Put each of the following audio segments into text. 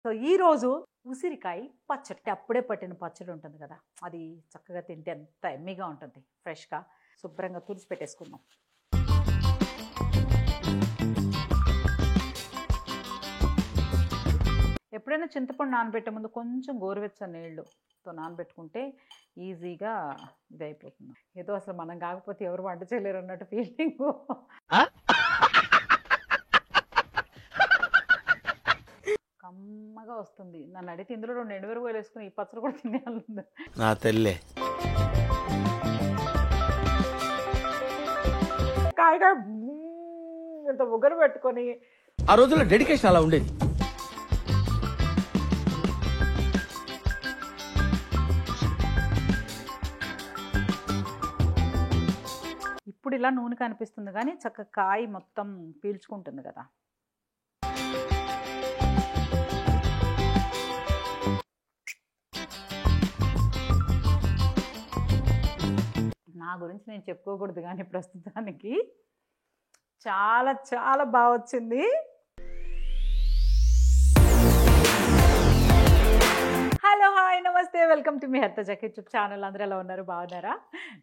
So ఈరోజు ఉసిరికాయ పచ్చడి, అప్పుడే పట్టిన పచ్చడి ఉంటుంది కదా, అది చక్కగా తింటే ఎంత ఎమ్మీగా ఉంటుంది. ఫ్రెష్గా శుభ్రంగా తుడిచి పెట్టేసుకుందాం. ఎప్పుడైనా చింతపండు నానబెట్టే ముందు కొంచెం గోరువెచ్చని నీళ్ళతో నానబెట్టుకుంటే ఈజీగా ఇదైపోతుంది. ఏదో అసలు మనం కాకపోతే ఎవరు వంట చేయలేరు అన్నట్టు ఫీలింగ్. కమ్మగా వస్తుంది. నన్ను అడిగితే ఇందులో 2 ఎండుమిరపకాయలు వేసుకుని ఈ పచ్చడి కూడా తినేయాలి. నా తెల్లే కాయగా ఇంత ముగ్గురు పెట్టుకొని ఆ రోజుల్లో డెడికేషన్ అలా ఉండేది. ఇప్పుడు ఇలా నూనె కనిపిస్తుంది కానీ చక్కగా కాయ మొత్తం పీల్చుకుంటుంది కదా. నా గురించి నేను చెప్పుకోకూడదు కానీ ప్రస్తుతానికి చాలా చాలా బాగా వచ్చింది. హలో, హాయ్, నమస్తే, welcome to Meher Tajak YouTube channel. అందరూ ఎలా ఉన్నారు? బాగున్నారా?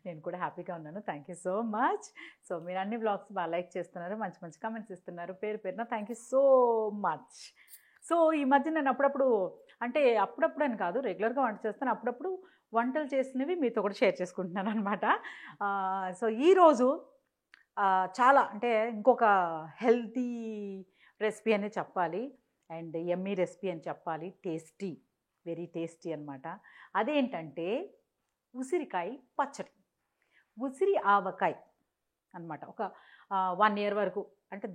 నేను కూడా హ్యాపీగా ఉన్నాను. Thank you so much. So మీరు అన్ని వ్లాగ్స్ బాగా లైక్ చేస్తున్నారు, మంచి మంచి కామెంట్స్ ఇస్తున్నారు. పేరు పేరున thank you so much. So ఈ మధ్య నేను అప్పుడప్పుడు అని కాదు, రెగ్యులర్గా వంట చేస్తాను. అప్పుడప్పుడు వంటలు చేసినవి మీతో కూడా షేర్ చేసుకుంటున్నాను అనమాట. సో ఈరోజు చాలా ఇంకొక హెల్తీ రెసిపీ అనే చెప్పాలి, అండ్ యమ్మీ రెసిపీ అని చెప్పాలి. టేస్టీ, వెరీ టేస్టీ అనమాట. అదేంటంటే ఉసిరికాయ పచ్చడి, ఉసిరి ఆవకాయ అనమాట. ఒక 1 year వరకు,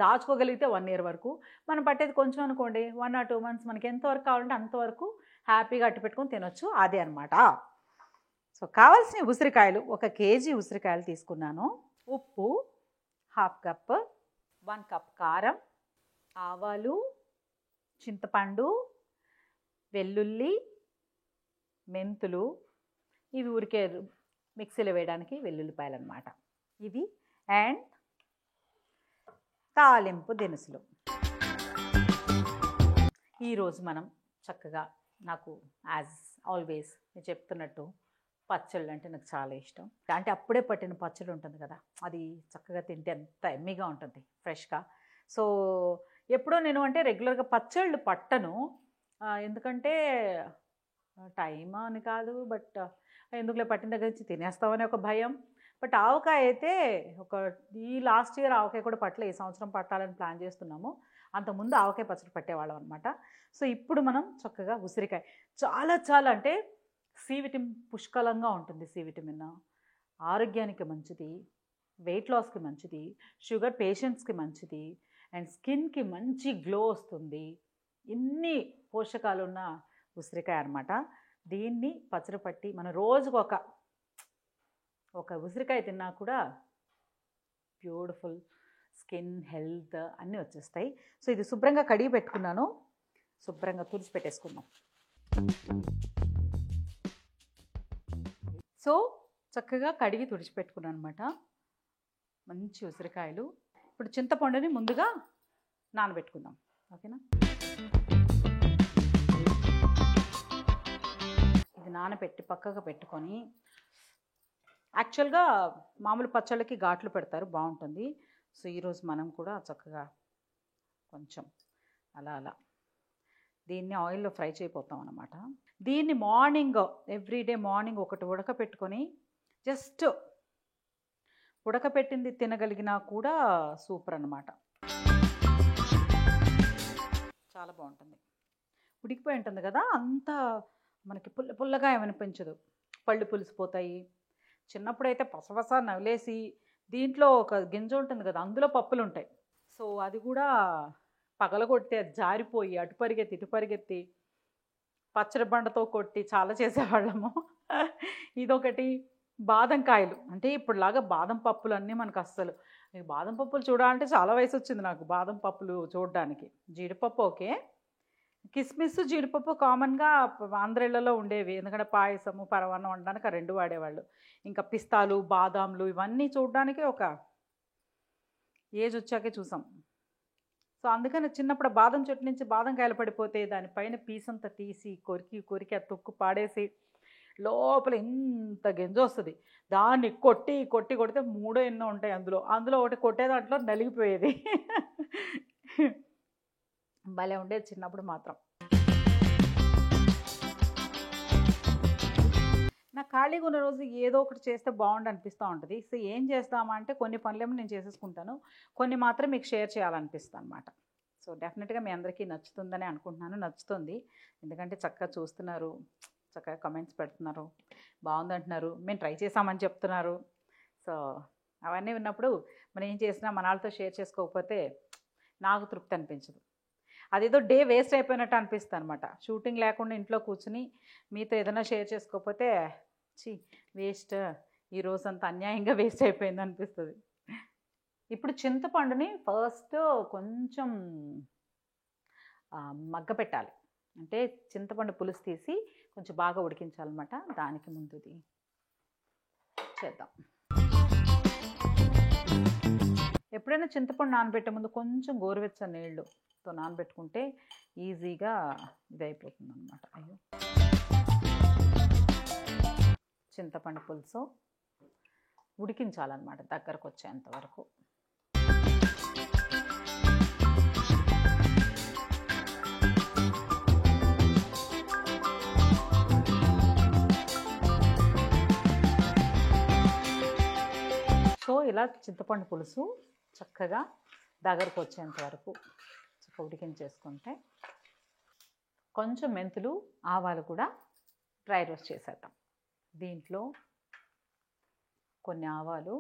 దాచుకోగలిగితే 1 year వరకు. మనం పట్టేది కొంచెం అనుకోండి, 1 or 2 months మనకి ఎంతవరకు కావాలంటే అంతవరకు హ్యాపీగా అట్టు పెట్టుకొని తినొచ్చు. అదే అనమాట. సో కావాల్సిన ఉసిరికాయలు, 1 kg ఉసిరికాయలు తీసుకున్నాను. ఉప్పు 1/2 cup, 1 cup కారం, ఆవాలు, చింతపండు, వెల్లుల్లి, మెంతులు, ఇవి ఊరికే మిక్సీలో వేయడానికి వెల్లుల్లిపాయలు అనమాట ఇవి, అండ్ తాలింపు దినుసులు. ఈరోజు మనం చక్కగా, నాకు యాజ్ ఆల్వేస్ నేను చెప్తున్నట్టు పచ్చళ్ళు అంటే నాకు చాలా ఇష్టం. అప్పుడే పట్టిన పచ్చడి ఉంటుంది కదా, అది చక్కగా తింటే ఎంత ఎమ్మీగా ఉంటుంది ఫ్రెష్గా. సో ఎప్పుడో నేను రెగ్యులర్గా పచ్చళ్ళు పట్టను, ఎందుకంటే టైం అని కాదు, బట్ ఎందుకులే పట్టిన దగ్గర నుంచి తినేస్తామని ఒక భయం. బట్ ఆవకాయ అయితే ఈ లాస్ట్ ఇయర్ ఆవకాయ కూడా పట్టలే, ఈ సంవత్సరం పట్టాలని ప్లాన్ చేస్తున్నాము. అంతకుముందు ఆవకాయ పచ్చడి పట్టేవాళ్ళం అనమాట. సో ఇప్పుడు మనం చక్కగా ఉసిరికాయ, చాలా చాలా సి విటమిన్ పుష్కలంగా ఉంటుంది. సి విటమిన్ ఆరోగ్యానికి మంచిది, వెయిట్ లాస్కి మంచిది, షుగర్ పేషెంట్స్కి మంచిది, అండ్ స్కిన్కి మంచి గ్లో వస్తుంది. ఇన్ని పోషకాలు ఉన్న ఉసిరికాయ అనమాట. దీన్ని పచ్చడి పట్టి మనం రోజుకు ఒక ఉసిరికాయ తిన్నా కూడా బ్యూటిఫుల్ స్కిన్, హెల్త్ అన్నీ వచ్చేస్తాయి. సో ఇది శుభ్రంగా కడిగి పెట్టుకున్నాను, శుభ్రంగా తుడిచి పెట్టేసుకున్నాం. సో చక్కగా కడిగి తుడిచిపెట్టుకున్నాను అనమాట మంచి ఉసిరికాయలు. ఇప్పుడు చింతపండుని ముందుగా నానబెట్టుకుందాం, ఓకేనా. ఇది నానబెట్టి పక్కగా పెట్టుకొని, యాక్చువల్గా మామూలు పచ్చళ్ళకి ఘాట్లు పెడతారు, బాగుంటుంది. సో ఈరోజు మనం కూడా చక్కగా కొంచెం అలా దీన్ని ఆయిల్లో ఫ్రై చేయబోతాం అన్నమాట. దీన్ని మార్నింగ్, ఎవ్రీడే మార్నింగ్ ఒకటి ఉడకపెట్టుకొని, జస్ట్ ఉడకపెట్టింది తినగలిగినా కూడా సూపర్ అన్నమాట. చాలా బాగుంటుంది. ఉడికిపోయి ఉంటుంది కదా, అంతా మనకి పుల్లగా ఏమనిపించదు, పళ్ళు పులిసిపోతాయి. చిన్నప్పుడైతే పసపస నవ్వులేసి, దీంట్లో ఒక గింజ ఉంటుంది కదా, అందులో పప్పులు ఉంటాయి. సో అది కూడా పగలగొట్టి జారిపోయి అటు పరిగెత్తి ఇటు పరిగెత్తి పచ్చడి బండతో కొట్టి చాలా చేసేవాళ్ళము. ఇదొకటి. బాదం కాయలు, ఇప్పుడులాగా బాదం పప్పులు అన్నీ మనకు అస్సలు, బాదం పప్పులు చూడాలంటే చాలా వయసు వచ్చింది నాకు బాదం పప్పులు చూడడానికి. జీడిపప్పు ఓకే, కిస్మిస్, జీడిపప్పు కామన్గా ఆంధ్రాలో ఉండేవి, ఎందుకంటే పాయసము, పరమాన్నం వండడానికి ఆ 2 వాడేవాళ్ళు. ఇంకా పిస్తాలు, బాదాంలు ఇవన్నీ చూడడానికి ఒక ఏజ్ వచ్చాకే చూసాం. సో అందుకని చిన్నప్పుడు బాదం చెట్టు నుంచి బాదం కాయలు పడిపోతే దానిపైన పీస్ అంతా తీసి కొరికి కొరికి ఆ తొక్కు పాడేసి లోపల ఇంత గింజ వస్తుంది. దాన్ని కొట్టి కొట్టి కొడితే మూడో ఎన్నో ఉంటాయి అందులో. అందులో ఒకటి కొట్టే దాంట్లో నలిగిపోయేది. భలే ఉండేది చిన్నప్పుడు మాత్రం. నాకు ఖాళీగా ఉన్న రోజు ఏదో ఒకటి చేస్తే బాగుండు అనిపిస్తూ ఉంటుంది. సో ఏం చేస్తామా అంటే కొన్ని పనులేమో నేను చేసేసుకుంటాను, కొన్ని మాత్రం మీకు షేర్ చేయాలనిపిస్తుంది అనమాట. సో డెఫినెట్గా మీ అందరికీ నచ్చుతుందని అనుకుంటున్నాను. నచ్చుతుంది, ఎందుకంటే చక్కగా చూస్తున్నారు, చక్కగా కమెంట్స్ పెడుతున్నారు, బాగుందంటున్నారు, మేము ట్రై చేసామని చెప్తున్నారు. సో అవన్నీ ఉన్నప్పుడు మనం ఏం చేసినా మన వాళ్ళతో షేర్ చేసుకోకపోతే నాకు తృప్తి అనిపించదు. అదేదో డే వేస్ట్ అయిపోయినట్టు అనిపిస్తుంది అనమాట. షూటింగ్ లేకుండా ఇంట్లో కూర్చుని మీతో ఏదైనా షేర్ చేసుకోకపోతే వేస్ట్, ఈ రోజంతా అన్యాయంగా వేస్ట్ అయిపోయింది అనిపిస్తుంది. ఇప్పుడు చింతపండుని ఫస్ట్ కొంచెం మగ్గ పెట్టాలి. అంటే చింతపండు పులుసు తీసి కొంచెం బాగా ఉడికించాలన్నమాట. దానికి ముందుది చేద్దాం. ఎప్పుడైనా చింతపండు నానబెట్టే ముందు కొంచెం గోరువెచ్చని నీళ్ళుతో నానబెట్టుకుంటే ఈజీగా ఇదైపోతుంది అనమాట. అయ్యో, చింతపండు పులుసు ఉడికించాలన్నమాట దగ్గరకు వచ్చేంత వరకు. సో ఇలా చింతపండు పులుసు చక్కగా దగ్గరకు వచ్చేంత వరకు చక్కగా ఉడికించేసుకుంటే కొంచెం మెంతులు, ఆవాలు కూడా డ్రై రోస్ట్ చేసేద్దాం. దీంట్లో కొన్ని ఆవాలు,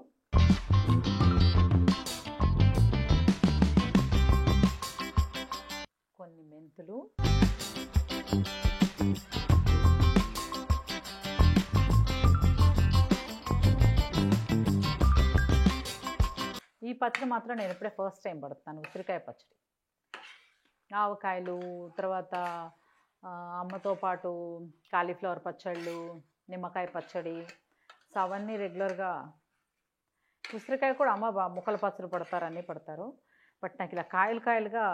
కొన్ని మెంతులు, ఈ పచ్చడి మాత్రం నేను ఇప్పుడే ఫస్ట్ టైం పడుతున్నాను, ఉసిరికాయ పచ్చడి. ఆవకాయలు, తర్వాత అమ్మతో పాటు కాలీఫ్లవర్ పచ్చళ్ళు, నిమ్మకాయ పచ్చడి, సో అవన్నీ రెగ్యులర్గా. ఉసిరికాయ కూడా అమ్మ ముక్కల పచ్చడి పడతారు, అన్నీ పడతారు. బట్ నాకు ఇలా కాయలు కాయలుగా,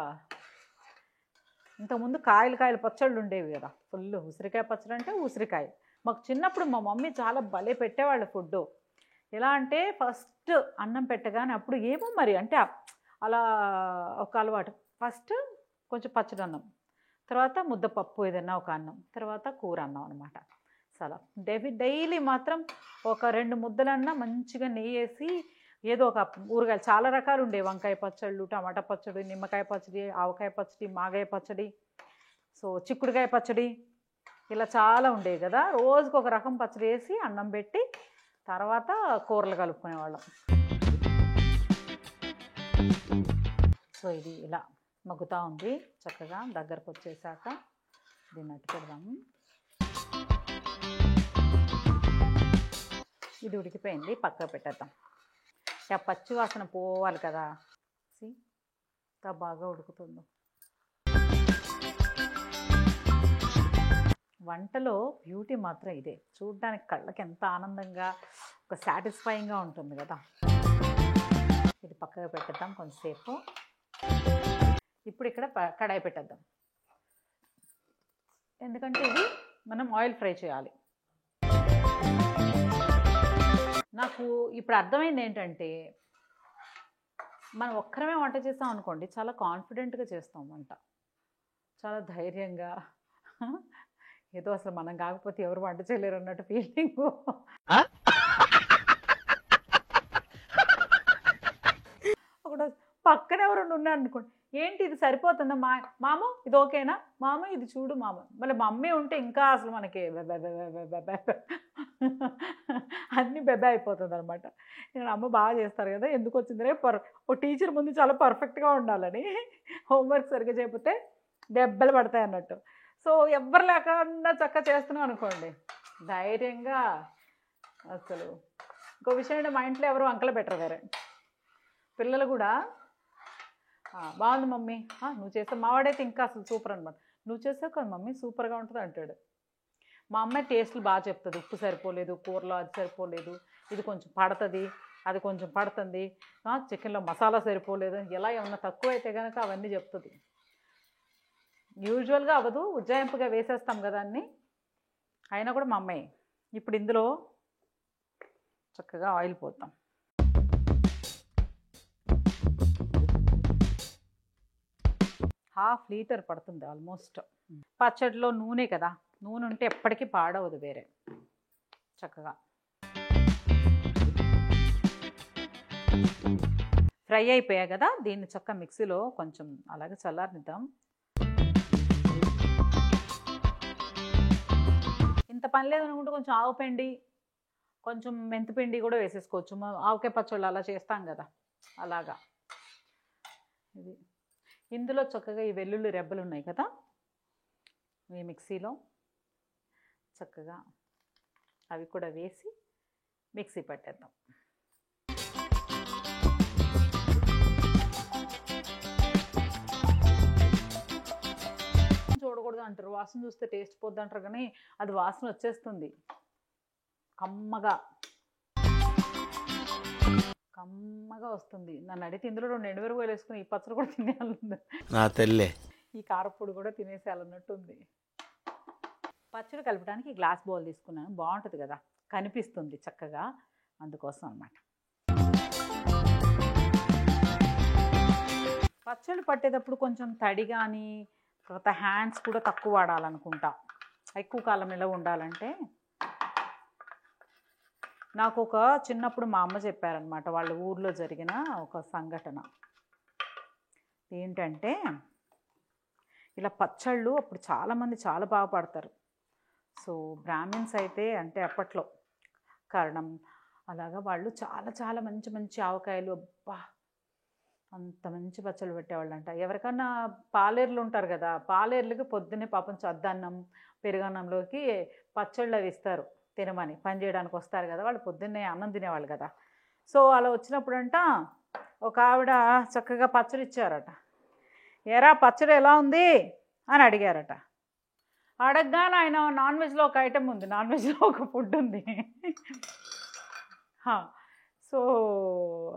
ఇంతకుముందు కాయలు పచ్చళ్ళు ఉండేవి కదా, ఫుల్ ఉసిరికాయ పచ్చడి అంటే ఉసిరికాయ. మాకు చిన్నప్పుడు మా మమ్మీ చాలా భలే పెట్టేవాళ్ళు ఫుడ్. ఎలా అంటే ఫస్ట్ అన్నం పెట్టగానే అప్పుడు ఏమో మరి అంటే అలా ఒక అలవాటు. ఫస్ట్ కొంచెం పచ్చడి అన్నం, తర్వాత ముద్దపప్పు ఏదైనా ఒక అన్నం, తర్వాత కూర అన్నం అనమాట. చాలా డైలీ మాత్రం ఒక 2 ముద్దలన్నా మంచిగా నెయ్యి వేసి ఏదో ఒక ఊరగాయలు, చాలా రకాలు ఉండేవి. వంకాయ పచ్చళ్ళు, టమాటా పచ్చడి, నిమ్మకాయ పచ్చడి, ఆవకాయ పచ్చడి, మాగాయ పచ్చడి, సో చిక్కుడుకాయ పచ్చడి, ఇలా చాలా ఉండేవి కదా. రోజుకు ఒక రకం పచ్చడి వేసి అన్నం పెట్టి తర్వాత కూరలు కలుపుకునేవాళ్ళం. సో ఇది ఇలా మగ్గుతూ ఉంది, చక్కగా దగ్గరకు వచ్చేసాక దీన్ని అట్టు పెడదాము. ఇది ఉడికిపోయింది, పక్కకు పెట్టేద్దాం. ఆ పచ్చి వాసన పోవాలి కదా. ఎంత బాగా ఉడుకుతుందో. వంటలో బ్యూటీ మాత్రం ఇదే, చూడడానికి కళ్ళకి ఎంత ఆనందంగా, ఒక సాటిస్ఫైయింగ్గా ఉంటుంది కదా. ఇది పక్కగా పెట్టేద్దాం కొంచెంసేపు. ఇప్పుడు ఇక్కడ కడాయి పెట్టేద్దాం, ఎందుకంటే ఇది మనం ఆయిల్ ఫ్రై చేయాలి. నాకు ఇప్పుడు అర్థమైంది ఏంటంటే, మనం ఒక్కరమే వంట చేస్తాం అనుకోండి, చాలా కాన్ఫిడెంట్గా చేస్తాం వంట, చాలా ధైర్యంగా. ఏదో అసలు మనం కాకపోతే ఎవరు వంట చేయలేరు అన్నట్టు ఫీలింగ్. ఒకటి పక్కన ఎవరు ఉన్నారు అనుకోండి, ఏంటి ఇది సరిపోతుందా మామ, ఇది ఓకేనా మామ, ఇది చూడు మామ. మళ్ళీ మమ్మీ ఉంటే ఇంకా అసలు మనకి అన్నీ బెబ్బే అయిపోతుంది అనమాట. నేను అమ్మ బాగా చేస్తారు కదా, ఎందుకు వచ్చింది ఓ టీచర్ ముందు చాలా పర్ఫెక్ట్గా ఉండాలని, హోంవర్క్ సరిగ్గా చేయకపోతే దెబ్బలు పడతాయి అన్నట్టు. సో ఎవ్వరు లేకుండా చక్కగా చేస్తున్నాం అనుకోండి, ధైర్యంగా. అసలు ఇంకో విషయం అంటే, మా ఇంట్లో ఎవరు వంకలు పెట్టరు వేరే. పిల్లలు కూడా బాగుంది మమ్మీ, నువ్వు చేస్తావు. మావాడైతే ఇంకా అసలు సూపర్ అనమాట, నువ్వు చేస్తావు కదా మమ్మీ సూపర్గా ఉంటుంది అంటాడు. మా అమ్మాయి టేస్ట్లు బాగా చెప్తుంది, ఉప్పు సరిపోలేదు, కూరలో అది సరిపోలేదు, ఇది కొంచెం పడుతుంది, అది కొంచెం పడుతుంది, చికెన్లో మసాలా సరిపోలేదు, ఎలా ఏమన్నా తక్కువ అయితే కనుక అవన్నీ చెప్తుంది. యూజువల్గా అవ్వదు, ఉజ్జాయింపుగా వేసేస్తాం కదా అన్నీ, అయినా కూడా మా అమ్మాయి. ఇప్పుడు ఇందులో చక్కగా ఆయిల్ పోద్దాం. ½ లీటర్ పడుతుంది ఆల్మోస్ట్. పచ్చడిలో నూనె కదా, నూనె ఉంటే ఎప్పటికీ పాడవదు వేరే. చక్కగా ఫ్రై అయిపోయాయి కదా, దీన్ని చక్కగా మిక్సీలో కొంచెం అలాగే చల్లారనిద్దాం. ఇంత పని లేదనుకుంటే కొంచెం ఆవుపిండి, కొంచెం మెంతిపిండి కూడా వేసేసుకోవచ్చు. ఆవకాయ పచ్చళ్ళు అలా చేస్తాం కదా, అలాగా. ఇది ఇందులో చక్కగా ఈ వెల్లుల్లి రెబ్బలు ఉన్నాయి కదా, ఈ మిక్సీలో చక్కగా అవి కూడా వేసి మిక్సీ పట్టేద్దాం. చూడకూడదు అంటారు, వాసన చూస్తే టేస్ట్ పోద్ది అంటారు, కానీ అది వాసన వచ్చేస్తుంది కమ్మగా కమ్మగా వస్తుంది. నన్ను అడిగితే ఇందులో 2 ఎండుమిరపకాయలు వేసుకుని ఈ పచ్చడి కూడా తినేయాలంది, నా తల్లే. ఈ కారపొడి కూడా తినేసేయాలన్నట్టుంది. పచ్చడి కలపడానికి గ్లాస్ బౌల్ తీసుకున్నాను, బాగుంటుంది కదా, కనిపిస్తుంది చక్కగా, అందుకోసం అన్నమాట. పచ్చళ్ళు పట్టేటప్పుడు కొంచెం తడి కానీ, తర్వాత హ్యాండ్స్ కూడా తక్కువ వాడాలనుకుంటా, ఎక్కువ కాలం నిలవ ఉండాలంటే. నాకు ఒక చిన్నప్పుడు మా అమ్మ చెప్పారనమాట, వాళ్ళ ఊర్లో జరిగిన ఒక సంఘటన. ఏంటంటే ఇలా పచ్చళ్ళు అప్పుడు చాలామంది చాలా బాగా పడతారు. సో బ్రాహ్మిన్స్ అయితే అంటే అప్పట్లో కారణం అలాగా వాళ్ళు చాలా చాలా మంచి మంచి ఆవకాయలు, అబ్బా అంత మంచి పచ్చళ్ళు పెట్టేవాళ్ళు అంట. ఎవరికన్నా పాలేర్లు ఉంటారు కదా, పాలేర్లకి పొద్దున్నే పాపం చద్దన్నం పెరుగన్నంలోకి పచ్చళ్ళు అవి ఇస్తారు తినమని, పని చేయడానికి వస్తారు కదా వాళ్ళు, పొద్దున్నే అన్నం తినేవాళ్ళు కదా. సో అలా వచ్చినప్పుడంట ఒక ఆవిడ చక్కగా పచ్చడి ఇచ్చారట. ఏరా పచ్చడి ఎలా ఉంది అని అడిగారట. అడగగానే ఆయన నాన్ వెజ్లో ఒక ఐటెం ఉంది, నాన్ వెజ్లో ఒక ఫుడ్ ఉంది. సో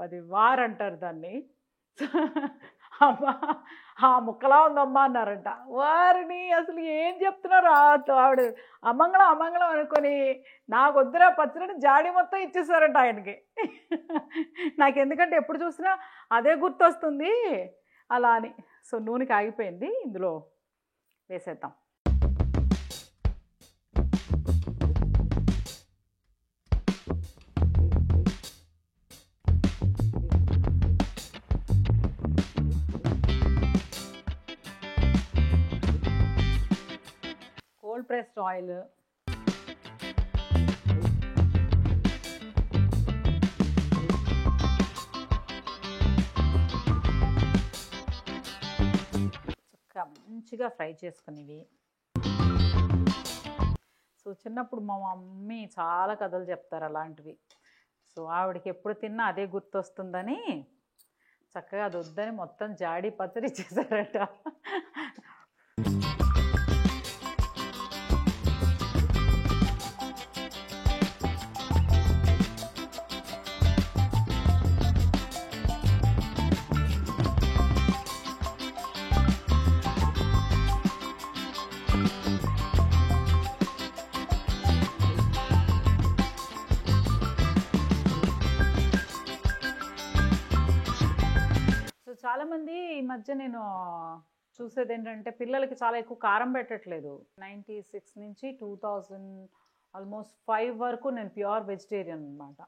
అది వార్ అంటారు దాన్ని. అమ్మా ఆ ముక్కలా ఉందమ్మా అన్నారంట. వారిని అసలు ఏం చెప్తున్నారు ఆవిడ, అమంగళం అమంగళం అనుకొని నాకు వద్దురా పచ్చడిని జాడి మొత్తం ఇచ్చేసారంట ఆయనకి. నాకు ఎందుకంటే ఎప్పుడు చూసినా అదే గుర్తొస్తుంది అలా అని. సో నూనె కాగిపోయింది, ఇందులో వేసేద్దాం. కోల్డ్ ప్రెస్డ్ ఆయిల్, చక్కగా మంచిగా ఫ్రై చేసుకునేవి. సో చిన్నప్పుడు మా మమ్మీ చాలా కథలు చెప్తారు అలాంటివి. సో ఆవిడకి ఎప్పుడు తిన్నా అదే గుర్తొస్తుందని చక్కగా అది వద్దని మొత్తం జాడి పచ్చడి ఇచ్చేసారట. చాలామంది ఈ మధ్య నేను చూసేది ఏంటంటే పిల్లలకి చాలా ఎక్కువ కారం పెట్టట్లేదు. 96 నుంచి 2000 ఆల్మోస్ట్ 5 వరకు నేను ప్యూర్ వెజిటేరియన్ అనమాట.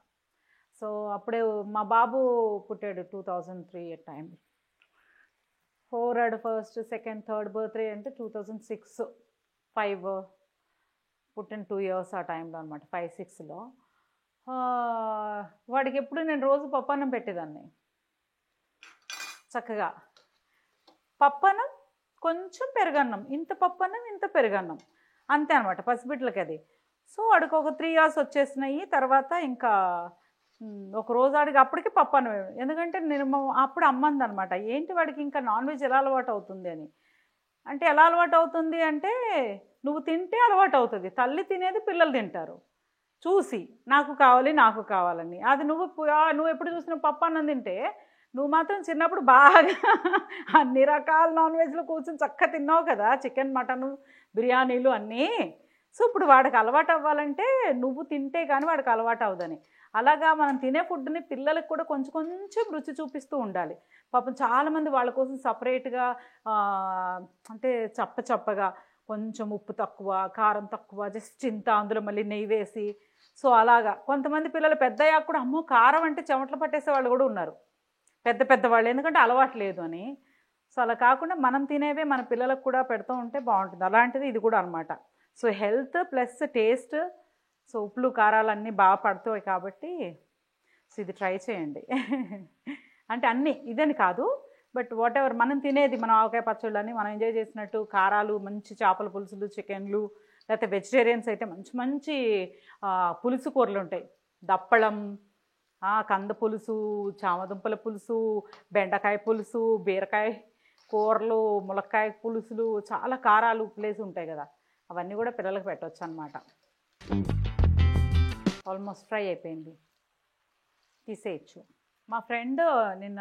సో అప్పుడే మా బాబు పుట్టాడు 2003 time. 4 and first second third birthday అంటే 2006, 5 పుట్టిన 2 years ఆ టైంలో అనమాట, 5, 6లో. వాడికి ఎప్పుడు నేను రోజు పప్పన్నం పెట్టేదాన్ని. చక్కగా పప్పన్నం కొంచెం పెరుగన్నం, ఇంత పప్పన్నం ఇంత పెరుగన్నం, అంతే అనమాట పసిబిడ్డలకి అది. సో వాడికి ఒక 3 years వచ్చేసినాయి. తర్వాత ఇంకా ఒక రోజు ఆడికి అప్పటికి పప్పన్నం, ఎందుకంటే నేను అప్పుడు అమ్మంది అనమాట, ఏంటి వాడికి ఇంకా నాన్ వెజ్ ఎలా అలవాటు అవుతుంది అని. అంటే ఎలా అలవాటు అవుతుంది అంటే నువ్వు తింటే అలవాటు అవుతుంది, తల్లి తినేది పిల్లలు తింటారు. చూసి నాకు కావాలని అది నువ్వు ఎప్పుడు చూసిన పప్పు అన్నం తింటే నువ్వు మాత్రం చిన్నప్పుడు బాగా అన్ని రకాల నాన్ వెజ్లు కూర్చొని చక్కగా తిన్నావు కదా, చికెన్ మటను బిర్యానీలు అన్నీ. సో ఇప్పుడు వాడికి అలవాటు అవ్వాలంటే నువ్వు తింటే కానీ వాడికి అలవాటు అవ్వదని. అలాగా మనం తినే ఫుడ్ని పిల్లలకు కూడా కొంచెం కొంచెం రుచి చూపిస్తూ ఉండాలి. పాపం చాలామంది వాళ్ళ కోసం సపరేట్గా అంటే చప్పగా కొంచెం ఉప్పు తక్కువ, కారం తక్కువ, జస్ట్ ఇంత, అందులో మళ్ళీ నెయ్యి వేసి, సో అలాగా కొంతమంది పిల్లలు పెద్దయ్యాక కూడా అమ్మో కారం అంటే చెమటలు పట్టేసే వాళ్ళు కూడా ఉన్నారు, పెద్దవాళ్ళు, ఎందుకంటే అలవాటు లేదు అని. సో అలా కాకుండా మనం తినేవే మన పిల్లలకు కూడా పెడుతూ ఉంటే బాగుంటుంది. అలాంటిది ఇది కూడా అనమాట. So health plus taste, so ఉప్పులు కారాలు అన్నీ బాగా పడుతాయి కాబట్టి సో ఇది ట్రై చేయండి. అంటే అన్నీ ఇదని కాదు, బట్ వాట్ ఎవర్ మనం తినేది, మన ఆవకాయ పచ్చళ్ళు అని మనం ఎంజాయ్ చేసినట్టు కారాలు, మంచి చేపల పులుసులు, చికెన్లు, లేకపోతే వెజిటేరియన్స్ అయితే మంచి మంచి పులుసు కూరలు ఉంటాయి. దప్పడం, కంద పులుసు, చామదుంపల పులుసు, బెండకాయ పులుసు, బీరకాయ కూరలు, ములక్కాయ పులుసులు, చాలా కారాలు ప్లేస్ ఉంటాయి కదా, అవన్నీ కూడా పిల్లలకు పెట్టవచ్చు అన్నమాట. ఆల్మోస్ట్ ఫ్రై అయిపోయింది, తీసేయచ్చు. మా ఫ్రెండ్ నిన్న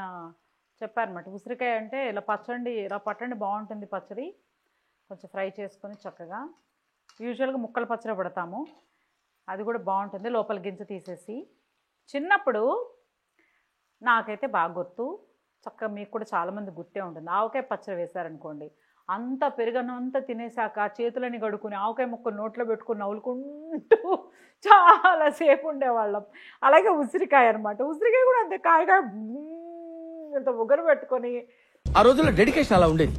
చెప్పారన్నమాట, ఉసిరికాయ అంటే ఇలా పట్టండి బాగుంటుంది పచ్చడి, కొంచెం ఫ్రై చేసుకొని చక్కగా. యూజువల్గా ముక్కల పచ్చడి పెడతాము, అది కూడా బాగుంటుంది లోపల గింజ తీసేసి. చిన్నప్పుడు నాకైతే బాగా గుర్తు, చక్కగా మీకు కూడా చాలామంది గుర్తే ఉంటుంది, ఆవకాయ పచ్చడి వేశారనుకోండి, అంత పెరుగన్నంతా తినేసాక చేతులని కడుక్కుని ఆవకాయ ముక్క నోట్లో పెట్టుకుని నవ్వులుకుంటూ చాలాసేపు ఉండేవాళ్ళం. అలాగే ఉసిరికాయ అనమాట, ఉసిరికాయ కూడా అంతే, కాయగా ఇంత ఉగరు పెట్టుకొని, ఆ రోజుల్లో డెడికేషన్ అలా ఉండేది.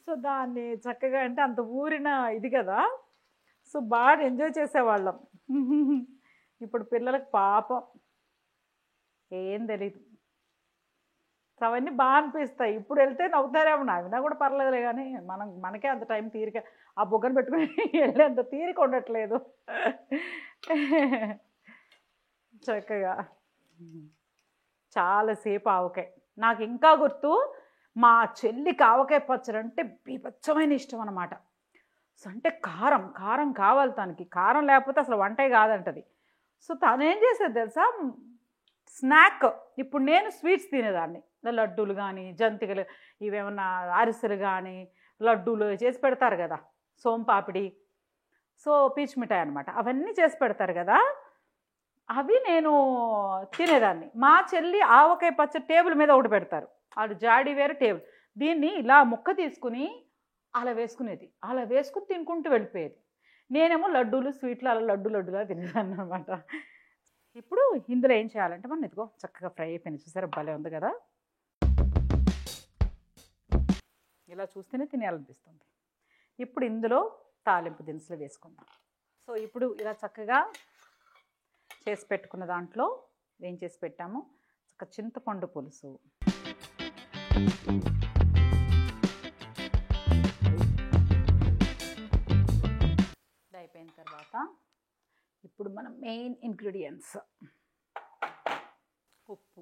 సో దాన్ని చక్కగా అంటే అంత ఊరిన ఇది కదా, సో బాగా ఎంజాయ్ చేసేవాళ్ళం. ఇప్పుడు పిల్లలకు పాపం ఏం తెలీదు, సో అవన్నీ బాగా అనిపిస్తాయి. ఇప్పుడు వెళ్తే నవ్వుతారేమో, నవ్వినా కూడా పర్లేదులే, కానీ మనకే అంత టైం తీరిక ఆ బొగ్గను పెట్టుకుని వెళ్ళేంత తీరిక ఉండట్లేదు. చక్కగా చాలాసేపు ఆవకాయ. నాకు ఇంకా గుర్తు, మా చెల్లికి ఆవకాయ పచ్చడి అంటే బీభత్సమైన ఇష్టం అన్నమాట. సో అంటే కారం కావాలి తనకి, కారం లేకపోతే అసలు వంటే కాదంటది. సో తను ఏం చేసేది తెలుసా, స్నాక్. ఇప్పుడు నేను స్వీట్స్ తినేదాన్ని, లడ్డూలు కానీ, జంతికలు, ఇవేమన్నా అరిసెలు కానీ, లడ్డూలు చేసి పెడతారు కదా, సోంపాపిడి, సో పీచు మిఠాయి అనమాట, అవన్నీ చేసి పెడతారు కదా, అవి నేను తినేదాన్ని. మా చెల్లి ఆవకాయ పచ్చడి టేబుల్ మీద ఒకటి పెడతారు, అది జాడి వేరే టేబుల్, దీన్ని ఇలా ముక్క తీసుకుని అలా వేసుకునేది, అలా వేసుకుని తినుకుంటూ వెళ్ళిపోయేది. నేనేమో లడ్డూలు, స్వీట్లు అలా లడ్డులా తినేదాన్ని అనమాట. ఇప్పుడు ఇందులో ఏం చేయాలంటే, మనం ఇదిగో చక్కగా ఫ్రై అయిపోయింది, చూసారా భలే ఉంది కదా, ఇలా చూస్తేనే తినేయాలనిపిస్తుంది. ఇప్పుడు ఇందులో తాలింపు దినుసులు వేసుకుందాం. సో ఇప్పుడు ఇలా చక్కగా చేసి పెట్టుకున్న దాంట్లో ఏం చేసి పెట్టాము, చక్కగా చింతపండు పులుసు, అయిపోయిన తర్వాత ఇప్పుడు మనం మెయిన్ ఇంగ్రీడియంట్స్ ఉప్పు,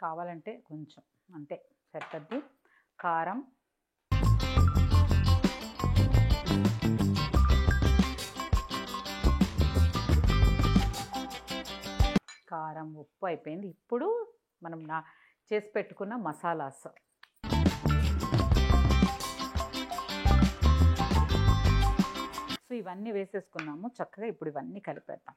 కావాలంటే కొంచెం అంతే సరిపోద్ది, కారం, ఉప్పు అయిపోయింది. ఇప్పుడు మనం చేసి పెట్టుకున్న మసాలాస్, సో ఇవన్నీ వేసేసుకున్నాము చక్కగా. ఇప్పుడు ఇవన్నీ కలిపేద్దాం.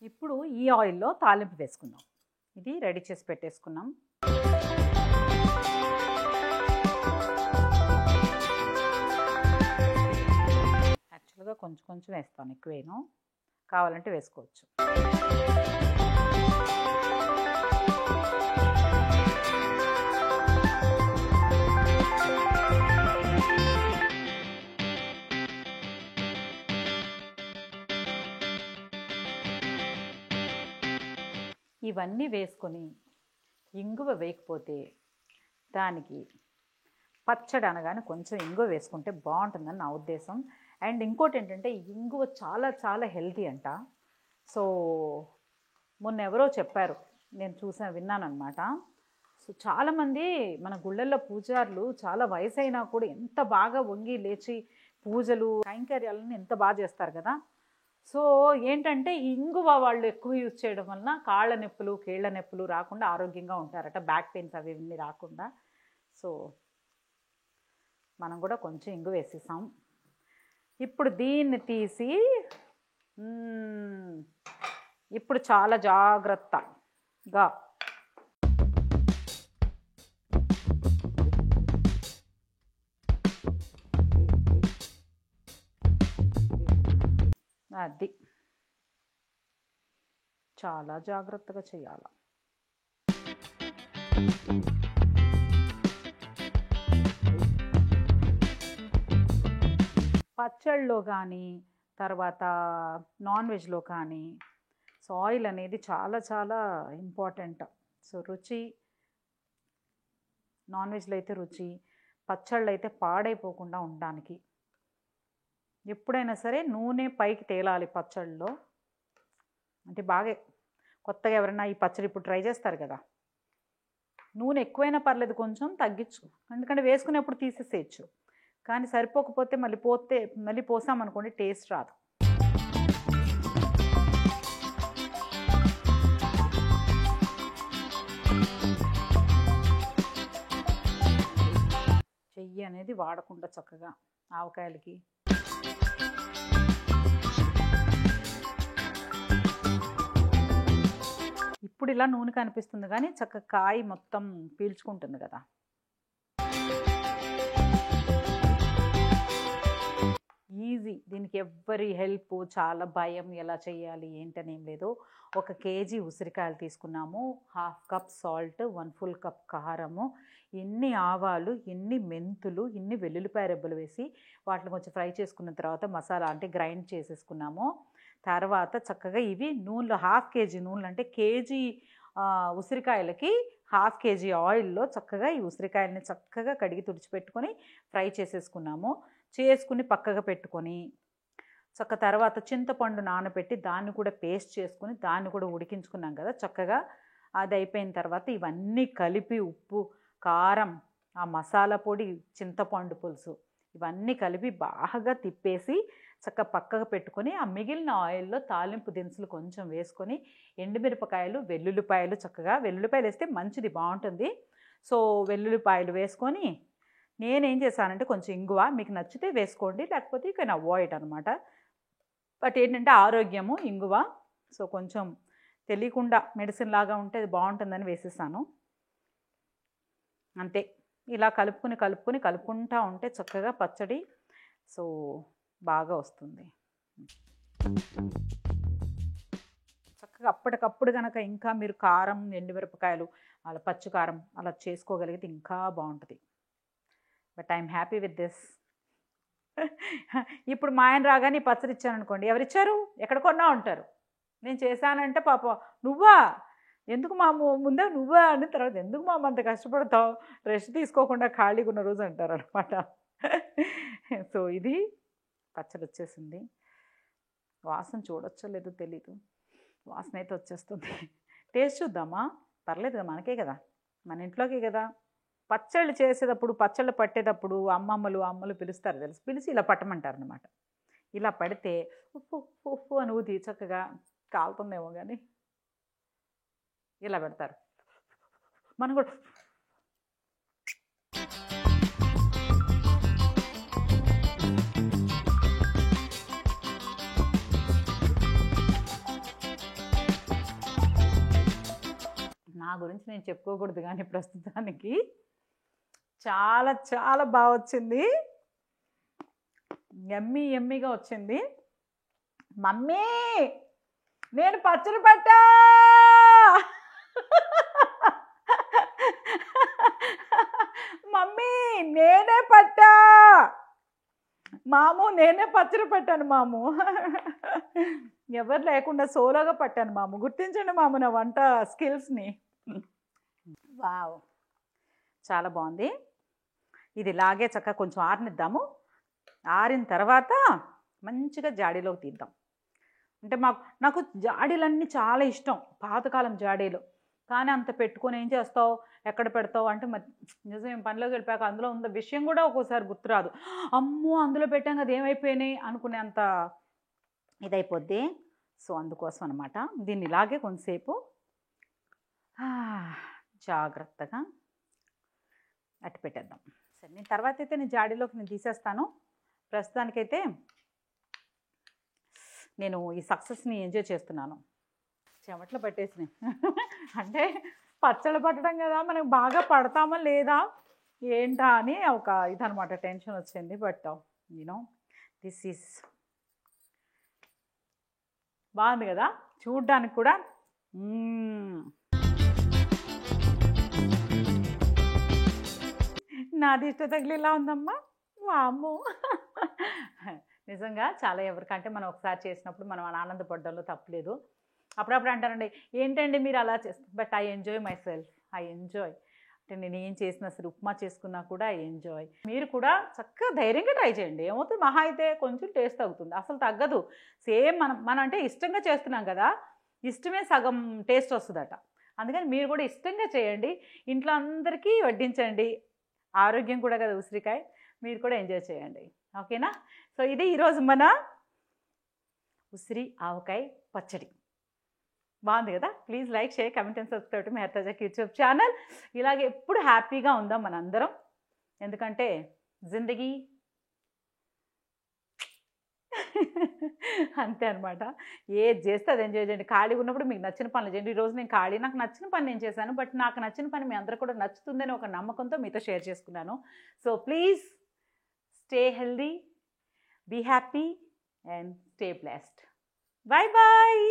ఇప్పుడు ఈ ఆయిల్లో తాలింపు వేసుకుందాం. ఇది రెడీ చేసి పెట్టేసుకున్నాం. యాక్చువల్గా కొంచెం వేస్తాను, ఎక్కువేను, కావాలంటే వేసుకోవచ్చు. ఇవన్నీ వేసుకొని ఇంగువ వేయకపోతే దానికి పచ్చడి అనగానే కొంచెం ఇంగువ వేసుకుంటే బాగుంటుందని నా ఉద్దేశం. అండ్ ఇంకోటి ఏంటంటే ఇంగువ చాలా చాలా హెల్తీ అంట. సో మొన్న ఎవరో చెప్పారు, నేను విన్నానమాట. సో చాలామంది మన గుళ్ళల్లో పూజారులు చాలా వయసు అయినా కూడా ఎంత బాగా వంగి లేచి పూజలు కైంకర్యాలను ఎంత బాగా చేస్తారు కదా. సో ఏంటంటే ఇంగువ వాళ్ళు ఎక్కువ యూజ్ చేయడం వలన కాళ్ళ నొప్పులు కీళ్ళ నొప్పులు రాకుండా ఆరోగ్యంగా ఉంటారట, బ్యాక్ పెయిన్స్ అవి ఇవన్నీ రాకుండా. సో మనం కూడా కొంచెం ఇంగువ వేసేసాం. ఇప్పుడు దీన్ని తీసి ఇప్పుడు చాలా జాగ్రత్తగా అది చాలా జాగ్రత్తగా చేయాలి. పచ్చళ్ళలో కానీ తర్వాత నాన్ వెజ్లో కానీ సో ఆయిల్ అనేది చాలా చాలా ఇంపార్టెంట్. సో రుచి, నాన్ వెజ్లో అయితే రుచి, పచ్చళ్ళు అయితే పాడైపోకుండా ఉండడానికి ఎప్పుడైనా సరే నూనె పైకి తేలాలి పచ్చళ్ళలో. అంటే బాగా కొత్తగా ఎవరైనా ఈ పచ్చడి ఇప్పుడు ట్రై చేస్తారు కదా, నూనె ఎక్కువైనా పర్లేదు కొంచెం తగ్గించు, ఎందుకంటే వేసుకునేప్పుడు తీసేసేయచ్చు. కానీ సరిపోకపోతే మళ్ళీ పోసామనుకోండి టేస్ట్ రాదు. చెయ్యి అనేది వాడకుండా చక్కగా ఆవకాయలకి ఇప్పుడు ఇలా నూనె కనిపిస్తుంది కానీ చక్కగా కాయ మొత్తం పీల్చుకుంటుంది కదా. ఈజీ, దీనికి ఎవ్వరి హెల్ప్, చాలా భయం, ఎలా చేయాలి ఏంటని ఏం లేదు. 1 కేజీ ఉసిరికాయలు తీసుకున్నాము, 1/2 కప్ సాల్ట్, 1 ఫుల్ కప్ కారము, ఇన్ని ఆవాలు, ఇన్ని మెంతులు, ఇన్ని వెల్లుల్లిపాయ రెబ్బలు వేసి వాటిని కొంచెం ఫ్రై చేసుకున్న తర్వాత మసాలా అంటే గ్రైండ్ చేసేసుకున్నాము. తర్వాత చక్కగా ఇవి నూనెలో 1/2 కేజీ నూనెలు అంటే కేజీ ఉసిరికాయలకి 1/2 కేజీ ఆయిల్లో చక్కగా ఈ ఉసిరికాయలని చక్కగా కడిగి తుడిచిపెట్టుకొని ఫ్రై చేసేసుకున్నాము. చేసుకుని పక్కగా పెట్టుకొని తర్వాత చింతపండు నానబెట్టి దాన్ని కూడా పేస్ట్ చేసుకుని దాన్ని కూడా ఉడికించుకున్నాం కదా చక్కగా. అది అయిపోయిన తర్వాత ఇవన్నీ కలిపి ఉప్పు, కారం, ఆ మసాలా పొడి, చింతపండు పులుసు ఇవన్నీ కలిపి బాగా తిప్పేసి చక్కగా పక్కగా పెట్టుకొని ఆ మిగిలిన ఆయిల్లో తాలింపు దినుసులు కొంచెం వేసుకొని ఎండుమిరపకాయలు, వెల్లుల్లిపాయలు, చక్కగా వెల్లుల్లిపాయలు వేస్తే మంచిది, బాగుంటుంది. సో వెల్లుల్లిపాయలు వేసుకొని నేనేం చేశానంటే కొంచెం ఇంగువ, మీకు నచ్చితే వేసుకోండి, లేకపోతే ఇక అవాయిడ్ అనమాట. బట్ ఏంటంటే ఆరోగ్యము ఇంగువ, సో కొంచెం తెలియకుండా మెడిసిన్ లాగా ఉంటే అది బాగుంటుందని వేసేసాను అంతే. ఇలా కలుపుకుంటూ ఉంటే చక్కగా పచ్చడి సో బాగా వస్తుంది. చక్కగా అప్పటికప్పుడు కనుక ఇంకా మీరు కారం, ఎండుమిరపకాయలు, అలా పచ్చికారం అలా చేసుకోగలిగితే ఇంకా బాగుంటుంది. But I'm happy with this. ఇప్పుడు మా ఆయన రాగానే పచ్చడి ఇచ్చాను అనుకోండి, ఎవరిచ్చారు, ఎక్కడ కొన్నా ఉంటారు. నేను చేశానంటే పాప నువ్వా, ఎందుకు మా ముందే నువ్వా అని, తర్వాత ఎందుకు మా అంత కష్టపడతావు, రెస్ట్ తీసుకోకుండా ఖాళీగా ఉన్న రోజు అంటారు అనమాట. సో ఇది పచ్చడి వచ్చేసింది. వాసన చూడొచ్చో లేదో తెలీదు, వాసన అయితే వచ్చేస్తుంది. టేస్ట్ చూద్దామా, పర్లేదు కదా, మనకే కదా, మన ఇంట్లోకే కదా. పచ్చళ్ళు చేసేటప్పుడు, పచ్చళ్ళు పట్టేటప్పుడు అమ్మలు పిలుస్తారు తెలుసు, పిలిచి ఇలా పట్టమంటారు అనమాట. ఇలా పడితే ఉప్పు ఉప్పు అని ఊది చక్కగా కాలుతుందేమో కానీ ఇలా పెడతారు. మనం కూడా నా గురించి నేను చెప్పుకోకూడదు కానీ ప్రస్తుతానికి చాలా చాలా బాగా వచ్చింది, ఎమ్మీగా వచ్చింది. మమ్మీ నేను పచ్చడి పట్టా, మమ్మీ నేనే పట్టా. మాము నేనే పచ్చడి పట్టాను మాము. ఎవరు లేకుండా సోలోగా పట్టాను మాము. గుర్తించండి మాము నా వంట స్కిల్స్ని. వావ్, చాలా బాగుంది. ఇది ఇలాగే చక్కగా కొంచెం ఆరనిద్దాము. ఆరిన తర్వాత మంచిగా జాడీలోకి తీద్దాం. అంటే నాకు జాడీలన్నీ చాలా ఇష్టం, పాతకాలం జాడీలు. కానీ అంత పెట్టుకొని ఏం చేస్తావు, ఎక్కడ పెడతావు అంటే మరి నిజం పనిలోకి వెళ్ళిపోయాక అందులో ఉన్న విషయం కూడా ఒక్కోసారి గుర్తురాదు. అమ్మో అందులో పెట్టాం కదా ఏమైపోయినాయి అనుకునేంత ఇదైపోద్ది. సో అందుకోసం అనమాట దీన్ని ఇలాగే కొంతసేపు జాగ్రత్తగా అట్టి పెట్టేద్దాం. సరే, నేను తర్వాత అయితే నేను జాడీలోకి నేను తీసేస్తాను. ప్రస్తుతానికైతే నేను ఈ సక్సెస్ని ఎంజాయ్ చేస్తున్నాను. చెమట్లు పట్టేసినాయి. అంటే పచ్చళ్ళు పట్టడం కదా, మనకు బాగా పడతామా లేదా ఏంటా అని ఒక ఇదనమాట, టెన్షన్ వచ్చింది. బట్ యూనో దిస్ ఈజ్ బాగుంది కదా చూడ్డానికి కూడా. నాది ఇష్ట తగిలిలా ఉందమ్మా. వామ్మో, నిజంగా చాలా ఎవరికంటే మనం ఒకసారి చేసినప్పుడు మనం ఆనందపడడంలో తప్పలేదు. అప్పుడప్పుడు అంటారండి ఏంటండి మీరు అలా చేస్తారు, but I enjoy my self. I enjoy అంటే నేను ఏం చేసినా సరే, ఉప్మా చేసుకున్నా కూడా ఐ ఎంజాయ్. మీరు కూడా చక్కగా ధైర్యంగా ట్రై చేయండి. ఏమవుతుంది, మహా అయితే కొంచెం టేస్ట్ తగ్గుతుంది, అసలు తగ్గదు. సేమ్ మనం అంటే ఇష్టంగా చేస్తున్నాం కదా, ఇష్టమే సగం టేస్ట్ వస్తుందట. అందుకని మీరు కూడా ఇష్టంగా చేయండి, ఇంట్లో అందరికీ వడ్డించండి. ఆరోగ్యం కూడా కదా ఉసిరికాయ, మీరు కూడా ఎంజాయ్ చేయండి. ఓకేనా? సో ఇది ఈరోజు మన ఉసిరి ఆవకాయ పచ్చడి. బాగుంది కదా? Please like, share, comment and subscribe to Meher Tajak YouTube channel. ఇలాగే ఎప్పుడు హ్యాపీగా ఉందాం మనందరం, ఎందుకంటే జిందగీ అంతే అనమాట. ఏది చేస్తే అది ఎంజాయ్ చేయండి. ఖాళీగా ఉన్నప్పుడు మీకు నచ్చిన పనులు చేయండి. ఈరోజు నేను ఖాళీ, నాకు నచ్చిన పని నేను చేశాను. బట్ నాకు నచ్చిన పని మీ అందరూ కూడా నచ్చుతుందని ఒక నమ్మకంతో మీతో షేర్ చేసుకున్నాను. So please stay healthy, be happy and stay blessed. Bye bye.